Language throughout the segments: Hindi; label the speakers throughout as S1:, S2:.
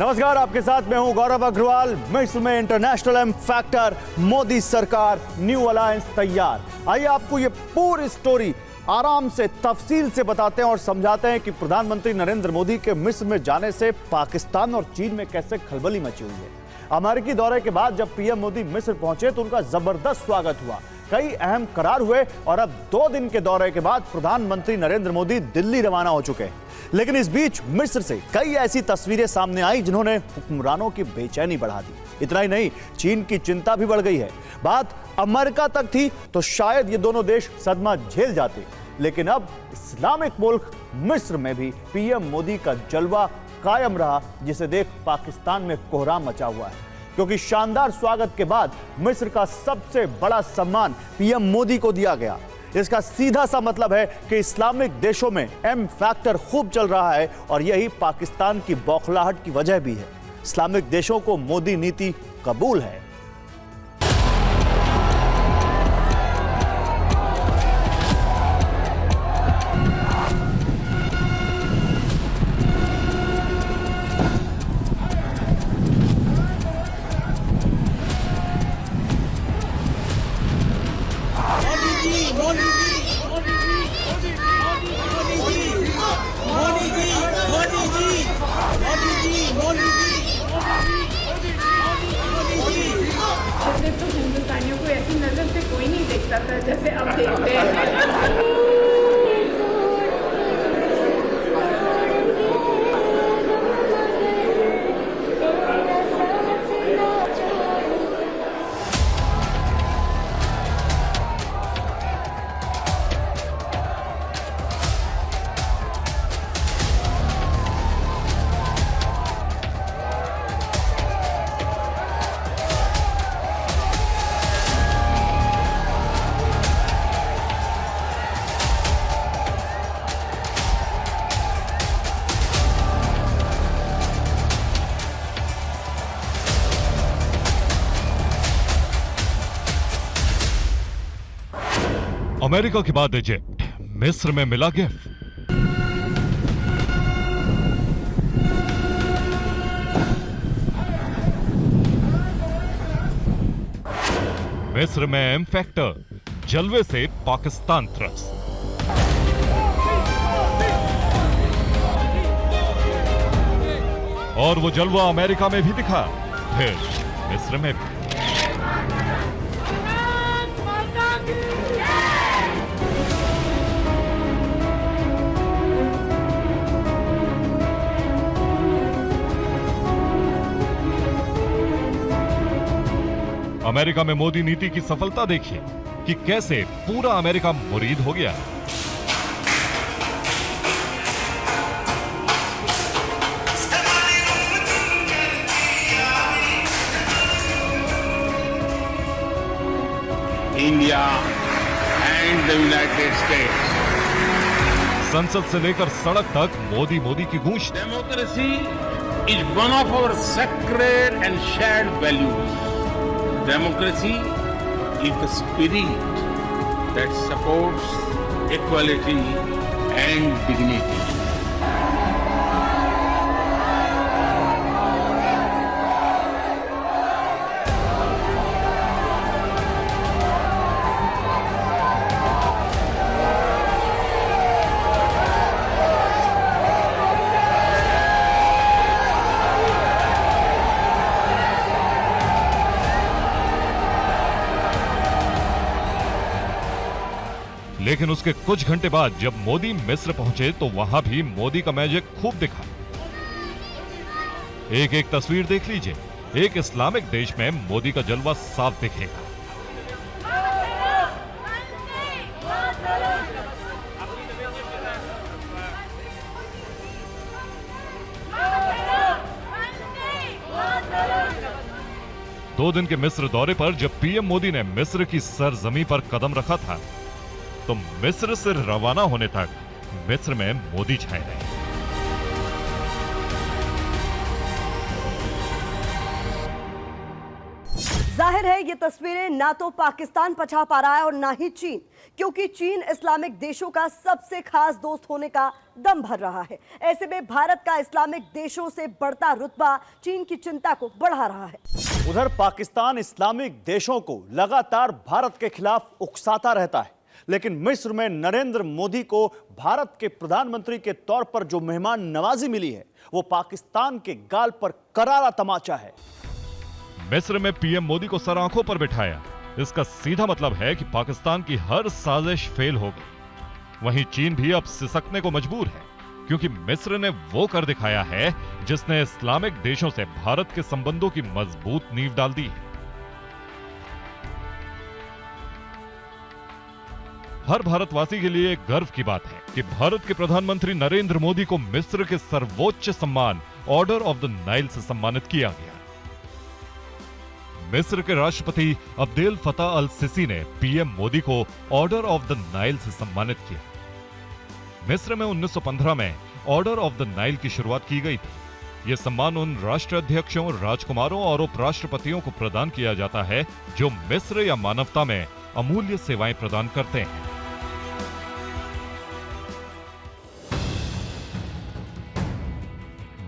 S1: नमस्कार, आपके साथ मैं हूं गौरव अग्रवाल। मिस्र में इंटरनेशनल एम फैक्टर, मोदी सरकार, न्यू अलायंस तैयार। आइए आपको ये पूरी स्टोरी आराम से तफसील से बताते हैं और समझाते हैं कि प्रधानमंत्री नरेंद्र मोदी के मिस्र में जाने से पाकिस्तान और चीन में कैसे खलबली मची हुई है। अमेरिकी दौरे के बाद जब पीएम मोदी मिस्र पहुंचे तो उनका जबरदस्त स्वागत हुआ, कई अहम करार हुए और अब 2 दिन के दौरे के बाद प्रधानमंत्री नरेंद्र मोदी दिल्ली रवाना हो चुके हैं। लेकिन इस बीच मिस्र से कई ऐसी तस्वीरें सामने आई जिन्होंने हुक्मरानों की बेचैनी बढ़ा दी। इतना ही नहीं, चीन की चिंता भी बढ़ गई है। बात अमेरिका तक थी तो शायद ये दोनों देश सदमा झेल जाते, लेकिन अब इस्लामिक मुल्क मिस्र में भी पीएम मोदी का जलवा कायम रहा, जिसे देख पाकिस्तान में कोहराम मचा हुआ है। क्योंकि शानदार स्वागत के बाद मिस्र का सबसे बड़ा सम्मान पीएम मोदी को दिया गया। इसका सीधा सा मतलब है कि इस्लामिक देशों में एम फैक्टर खूब चल रहा है और यही पाकिस्तान की बौखलाहट की वजह भी है। इस्लामिक देशों को मोदी नीति कबूल है।
S2: तो हिंदुस्तानियों को ऐसी नजर से कोई नहीं देखता था जैसे अब देखते हैं।
S3: अमेरिका के बाद इजिप्ट, मिस्र में मिला गिफ्ट। मिस्र में एम फैक्टर, जलवे से पाकिस्तान त्रस्त। और वो जलवा अमेरिका में भी दिखा, फिर मिस्र में भी। अमेरिका में मोदी नीति की सफलता देखिए कि कैसे पूरा अमेरिका मुरीद हो गया।
S4: India and the United States.
S3: संसद से लेकर सड़क तक मोदी मोदी की गूंज।
S4: Democracy is one of our sacred and shared values. Democracy is the spirit that supports equality and dignity.
S3: लेकिन उसके कुछ घंटे बाद जब मोदी मिस्र पहुंचे तो वहां भी मोदी का मैजिक खूब दिखा। एक एक तस्वीर देख लीजिए, एक इस्लामिक देश में मोदी का जलवा साफ दिखेगा। दो दिन के मिस्र दौरे पर जब पीएम मोदी ने मिस्र की सरजमी पर कदम रखा था तो मिस्र से रवाना होने तक मिस्र में मोदी छाए रहे।
S5: जाहिर है ये तस्वीरें ना तो पाकिस्तान पछा पा रहा है और ना ही चीन, क्योंकि चीन इस्लामिक देशों का सबसे खास दोस्त होने का दम भर रहा है। ऐसे में भारत का इस्लामिक देशों से बढ़ता रुतबा चीन की चिंता को बढ़ा रहा है।
S1: उधर पाकिस्तान इस्लामिक देशों को लगातार भारत के खिलाफ उकसाता रहता है, लेकिन मिस्र में नरेंद्र मोदी को भारत के प्रधानमंत्री के तौर पर जो मेहमान नवाजी मिली है, वो पाकिस्तान के गाल पर करारा तमाचा है।
S3: मिस्र में पीएम मोदी को सर आंखों पर बिठाया, इसका सीधा मतलब है कि पाकिस्तान की हर साजिश फेल हो गई। वहीं चीन भी अब सिसकने को मजबूर है, क्योंकि मिस्र ने वो कर दिखाया है जिसने इस्लामिक देशों से भारत के संबंधों की मजबूत नींव डाल दी है। हर भारतवासी के लिए गर्व की बात है कि भारत के प्रधानमंत्री नरेंद्र मोदी को मिस्र के सर्वोच्च सम्मान ऑर्डर ऑफ द नाइल से सम्मानित किया गया। मिस्र के राष्ट्रपति अब्देल फताह अल सिसी ने पीएम मोदी को ऑर्डर ऑफ द नाइल से सम्मानित किया। मिस्र में 1915 में ऑर्डर ऑफ द नाइल की शुरुआत की गई थी। यह सम्मान उन राष्ट्राध्यक्षों, राजकुमारों और उपराष्ट्रपतियों को प्रदान किया जाता है जो मिस्र या मानवता में अमूल्य सेवाएं प्रदान करते हैं।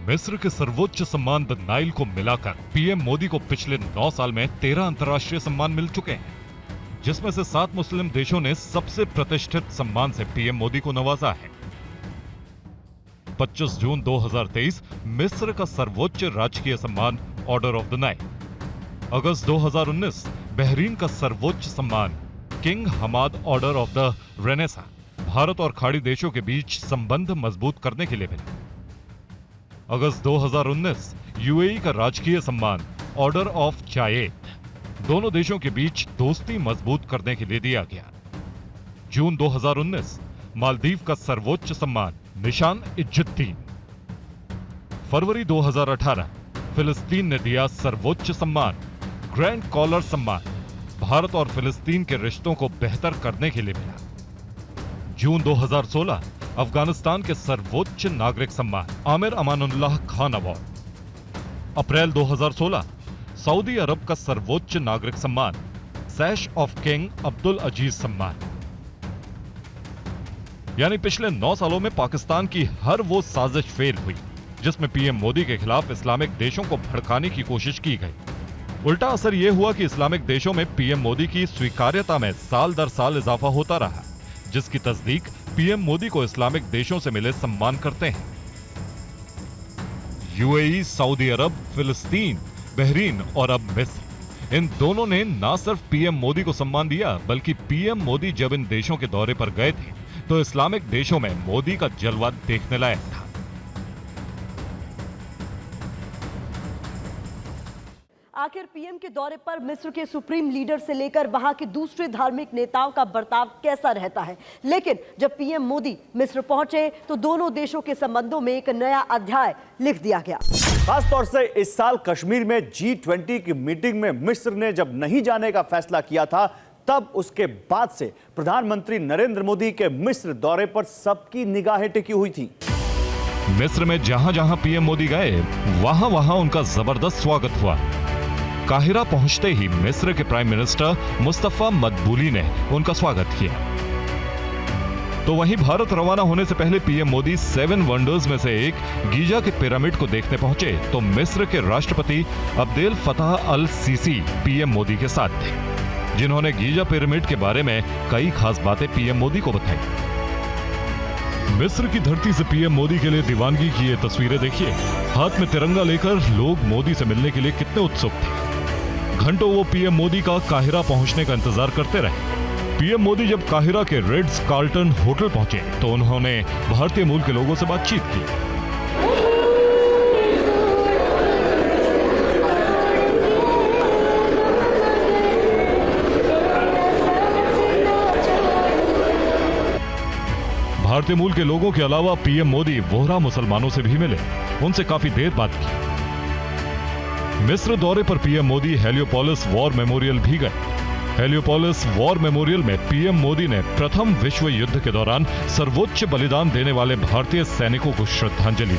S3: मिस्र के सर्वोच्च सम्मान द नाइल को मिलाकर पीएम मोदी को पिछले 9 साल में 13 अंतर्राष्ट्रीय सम्मान मिल चुके हैं, जिसमें से 7 मुस्लिम देशों ने सबसे प्रतिष्ठित सम्मान से पीएम मोदी को नवाजा है। 25 जून 2023 मिस्र का सर्वोच्च राजकीय सम्मान ऑर्डर ऑफ द नाइल। अगस्त 2019 बहरीन का सर्वोच्च सम्मान king Hamad order of the Renaissance Bharat और खाड़ी देशों के बीच संबंध मजबूत करने के लिए मिला। अगस्त 2019 यूएई का राजकीय सम्मान ऑर्डर ऑफ जायेद दोनों देशों के बीच दोस्ती मजबूत करने के लिए दिया गया। जून 2019 मालदीव का सर्वोच्च सम्मान निशान इज्जुद्दीन। फरवरी 2018 फिलिस्तीन ने दिया सर्वोच्च सम्मान ग्रैंड कॉलर सम्मान भारत और फिलिस्तीन के रिश्तों को बेहतर करने के लिए मिला। जून 2016 अफगानिस्तान के सर्वोच्च नागरिक सम्मान आमिर अमानुल्लाह खान अवार्ड। अप्रैल 2016 सऊदी अरब का सर्वोच्च नागरिक सम्मान सैश ऑफ किंग अब्दुल अजीज सम्मान। यानी पिछले 9 सालों में पाकिस्तान की हर वो साजिश फेल हुई जिसमें पीएम मोदी के खिलाफ इस्लामिक देशों को भड़काने की कोशिश की गई। उल्टा असर यह हुआ कि इस्लामिक देशों में पीएम मोदी की स्वीकार्यता में साल दर साल इजाफा होता रहा, जिसकी तस्दीक पीएम मोदी को इस्लामिक देशों से मिले सम्मान करते हैं। यूएई, सऊदी अरब, फिलिस्तीन, बहरीन और अब मिस्र, इन दोनों ने न सिर्फ पीएम मोदी को सम्मान दिया, बल्कि पीएम मोदी जब इन देशों के दौरे पर गए थे तो इस्लामिक देशों में मोदी का जलवा देखने लायक था।
S5: आखिर पीएम के दौरे पर मिस्र के सुप्रीम लीडर से लेकर वहां के दूसरे धार्मिक नेताओं का बर्ताव कैसा रहता है, लेकिन जब पीएम मोदी मिस्र पहुंचे तो दोनों देशों के संबंधों में एक नया अध्याय लिख दिया गया।
S1: खासतौर से इस साल कश्मीर में G20 की मीटिंग में मिस्र ने जब नहीं जाने का फैसला किया था, तब उसके बाद से प्रधानमंत्री नरेंद्र मोदी के मिस्र दौरे पर सबकी निगाहें टिकी हुई थी।
S3: मिस्र में जहां जहां पीएम मोदी गए वहां वहां उनका जबरदस्त स्वागत हुआ। काहिरा पहुंचते ही मिस्र के प्राइम मिनिस्टर मुस्तफा मदबूली ने उनका स्वागत किया। तो वहीं भारत रवाना होने से पहले पीएम मोदी 7 वंडर्स में से एक गीजा के पिरामिड को देखने पहुंचे तो मिस्र के राष्ट्रपति अब्देल फताह अल सीसी पीएम मोदी के साथ थे, जिन्होंने गीजा पिरामिड के बारे में कई खास बातें पीएम मोदी को बताई। मिस्र की धरती से पीएम मोदी के लिए दीवानगी की ये तस्वीरें देखिए। हाथ में तिरंगा लेकर लोग मोदी से मिलने के लिए कितने उत्सुक थे। घंटों वो पीएम मोदी का काहिरा पहुंचने का इंतजार करते रहे। पीएम मोदी जब काहिरा के रिट्ज कार्ल्टन होटल पहुंचे तो उन्होंने भारतीय मूल के लोगों से बातचीत की। भारतीय मूल के लोगों के अलावा पीएम मोदी वोहरा मुसलमानों से भी मिले, उनसे काफी देर बात की। मिस्र दौरे पर PM Modi Heliopolis war memorial भी गए। हेलियोपोलिस वॉर मेमोरियल में पीएम मोदी ने प्रथम विश्व युद्ध के दौरान सर्वोच्च बलिदान देने वाले भारतीय सैनिकों को श्रद्धांजलि दी।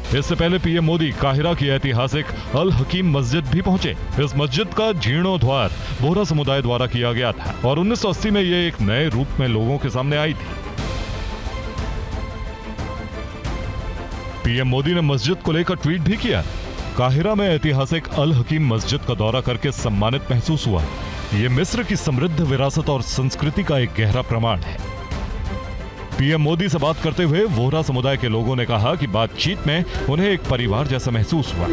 S3: इससे पहले पीएम मोदी काहिरा की ऐतिहासिक अल हकीम मस्जिद भी पहुंचे। इस मस्जिद का जीर्णोद्धार बोहरा समुदाय द्वारा किया गया था और 1980 में ये एक नए रूप में लोगों के सामने आई थी। पीएम मोदी ने मस्जिद को लेकर ट्वीट भी किया। काहिरा में ऐतिहासिक अल हकीम मस्जिद का दौरा करके सम्मानित महसूस हुआ। ये मिस्र की समृद्ध विरासत और संस्कृति का एक गहरा प्रमाण है। पीएम मोदी से बात करते हुए वोहरा समुदाय के लोगों ने कहा कि बातचीत में उन्हें एक परिवार जैसा महसूस हुआ।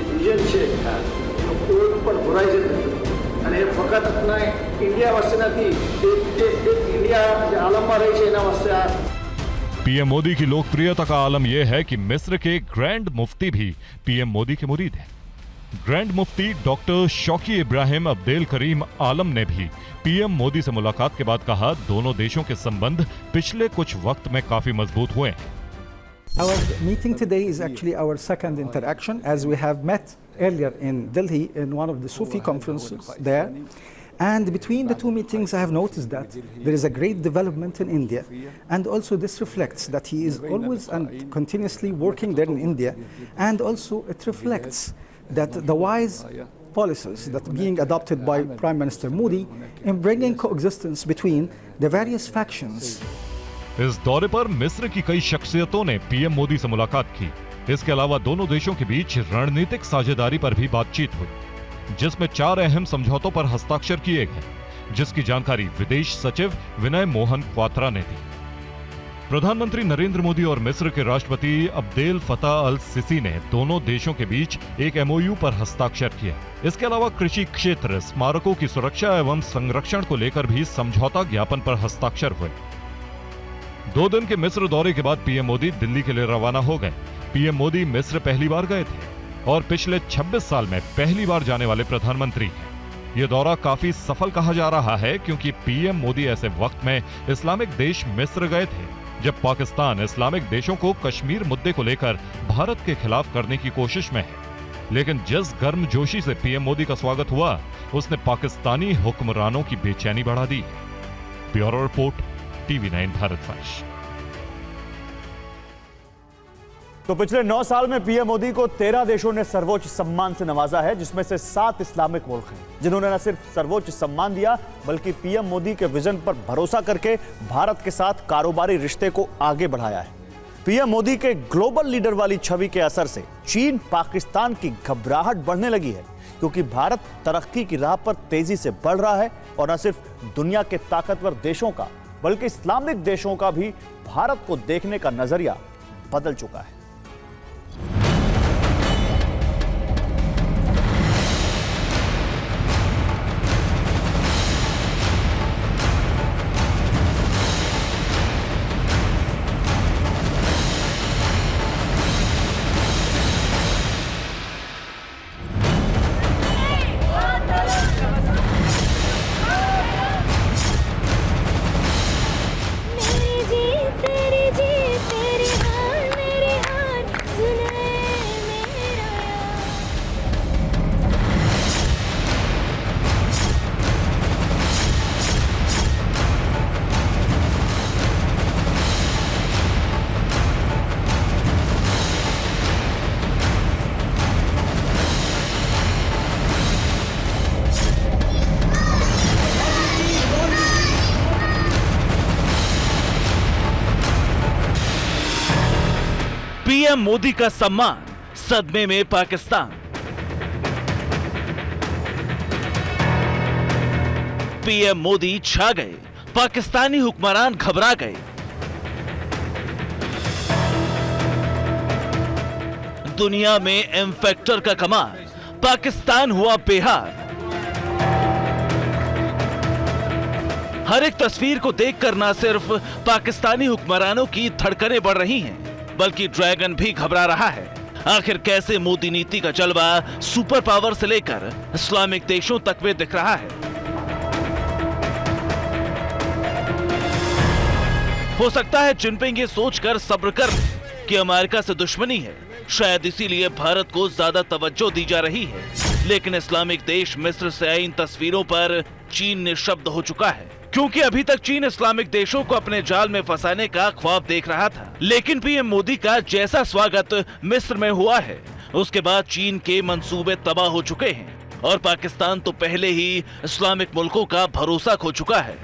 S3: पीएम मोदी की लोकप्रियता का आलम यह है कि मिस्र के ग्रैंड मुफ्ती भी पीएम मोदी के मुरीद हैं। ग्रैंड मुफ्ती डॉक्टर शौकी इब्राहिम अब्देल करीम आलम ने भी पीएम मोदी से मुलाकात के बाद कहा, दोनों देशों के संबंध पिछले कुछ वक्त में काफी मजबूत हुए हैं।
S6: Our meeting today is actually our second interaction, as we have met earlier in Delhi in one of the Sufi conferences there. And between the two meetings, I have noticed that there is a great development in India, and also this reflects that he is always and continuously working there in India, and also it reflects that the wise policies that being adopted by Prime Minister Modi in bringing coexistence between the various factions.
S3: इस दौरे पर मिस्र की कई शख्सियतों ने पीएम मोदी से मुलाकात की। इसके अलावा दोनों देशों के बीच रणनीतिक साझेदारी पर भी बातचीत हुई, जिसमें 4 अहम समझौतों पर हस्ताक्षर किए गए, जिसकी जानकारी विदेश सचिव विनय मोहन क्वात्रा ने दी। प्रधानमंत्री नरेंद्र मोदी और मिस्र के राष्ट्रपति अब्देल फताह अल सिसी ने दोनों देशों के बीच एक एमओयू पर हस्ताक्षर किया। इसके अलावा कृषि क्षेत्र, स्मारकों की सुरक्षा एवं संरक्षण को लेकर भी समझौता ज्ञापन पर हस्ताक्षर हुए। 2 दिन के मिस्र दौरे के बाद पीएम मोदी दिल्ली के लिए रवाना हो गए। पीएम मोदी मिस्र पहली बार गए थे और पिछले 26 साल में पहली बार जाने वाले प्रधानमंत्री हैं। ये दौरा काफी सफल कहा जा रहा है क्योंकि पीएम मोदी ऐसे वक्त में इस्लामिक देश मिस्र गए थे जब पाकिस्तान इस्लामिक देशों को कश्मीर मुद्दे को लेकर भारत के खिलाफ करने की कोशिश में है। लेकिन जिस गर्मजोशी से पीएम मोदी का स्वागत हुआ, उसने पाकिस्तानी हुक्मरानों की बेचैनी बढ़ा दी। Bureau report, TV9 Bharatvarsh.
S1: तो पिछले 9 साल में पीएम मोदी को 13 देशों ने सर्वोच्च सम्मान से नवाजा है, जिसमें से 7 इस्लामिक मुल्क हैं, जिन्होंने न सिर्फ सर्वोच्च सम्मान दिया बल्कि पीएम मोदी के विजन पर भरोसा करके भारत के साथ कारोबारी रिश्ते को आगे बढ़ाया है। पीएम मोदी के ग्लोबल लीडर वाली छवि के असर से चीन, पाकिस्तान की घबराहट बढ़ने लगी है, क्योंकि भारत तरक्की की राह पर तेजी से बढ़ रहा है और न सिर्फ दुनिया के ताकतवर देशों का बल्कि इस्लामिक देशों का भी भारत को देखने का नजरिया बदल चुका है।
S7: पीएम मोदी का सम्मान, सदमे में पाकिस्तान। पीएम मोदी छा गए, पाकिस्तानी हुक्मरान घबरा गए। दुनिया में एम फैक्टर का कमाल, पाकिस्तान हुआ बेहाल। हर एक तस्वीर को देखकर न सिर्फ पाकिस्तानी हुक्मरानों की धड़कनें बढ़ रही हैं, बल्कि ड्रैगन भी घबरा रहा है। आखिर कैसे मोदी नीति का जलवा सुपर पावर से लेकर इस्लामिक देशों तक में दिख रहा है। हो सकता है जिनपिंग ये सोचकर सब्र कर कि अमेरिका से दुश्मनी है, शायद इसीलिए भारत को ज्यादा तवज्जो दी जा रही है। लेकिन इस्लामिक देश मिस्र से आई इन तस्वीरों पर चीन निशब्द हो चुका है, क्योंकि अभी तक चीन इस्लामिक देशों को अपने जाल में फंसाने का ख्वाब देख रहा था। लेकिन पीएम मोदी का जैसा स्वागत मिस्र में हुआ है, उसके बाद चीन के मंसूबे तबाह हो चुके हैं और पाकिस्तान तो पहले ही इस्लामिक मुल्कों का भरोसा खो चुका है।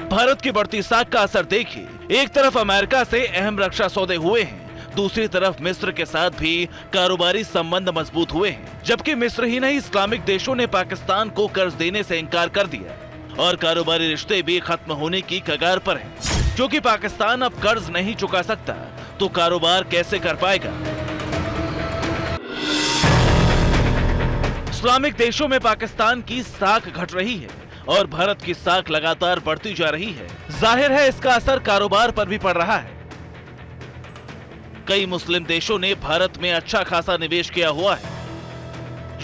S7: भारत की बढ़ती साख का असर देखिए, एक तरफ अमेरिका से अहम रक्षा सौदे हुए हैं, दूसरी तरफ मिस्र के साथ भी कारोबारी संबंध मजबूत हुए हैं। जबकि मिस्र ही नहीं, इस्लामिक देशों ने पाकिस्तान को कर्ज देने से इनकार कर दिया और कारोबारी रिश्ते भी खत्म होने की कगार पर हैं। क्योंकि पाकिस्तान अब कर्ज नहीं चुका सकता तो कारोबार कैसे कर पाएगा। इस्लामिक देशों में पाकिस्तान की साख घट रही है और भारत की साख लगातार बढ़ती जा रही है। जाहिर है इसका असर कारोबार पर भी पड़ रहा है। कई मुस्लिम देशों ने भारत में अच्छा खासा निवेश किया हुआ है।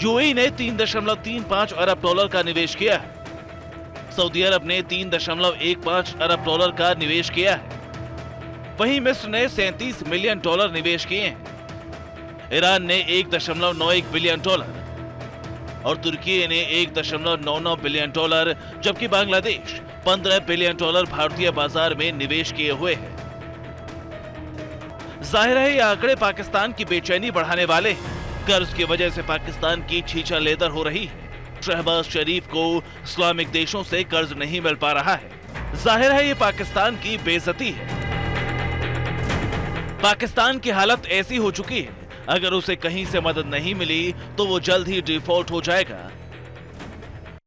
S7: यूएई ने 3.35 अरब डॉलर का निवेश किया है। सऊदी अरब ने 3.15 अरब डॉलर का निवेश किया है। वहीं मिस्र ने 37 मिलियन डॉलर निवेश किए हैं। ईरान ने 1.91 बिलियन डॉलर और तुर्की ने 1.99 बिलियन डॉलर, जबकि बांग्लादेश 15 बिलियन डॉलर भारतीय बाजार में निवेश किए हुए है। जाहिर है ये आंकड़े पाकिस्तान की बेचैनी बढ़ाने वाले हैं। कर्ज की वजह से पाकिस्तान की छींचा लेदर हो रही है। शहबाज शरीफ को इस्लामिक देशों से कर्ज नहीं मिल पा रहा है। जाहिर है ये पाकिस्तान की बेइज्जती है। पाकिस्तान की हालत ऐसी हो चुकी है, अगर उसे कहीं से मदद नहीं मिली तो वो जल्द ही डिफॉल्ट हो जाएगा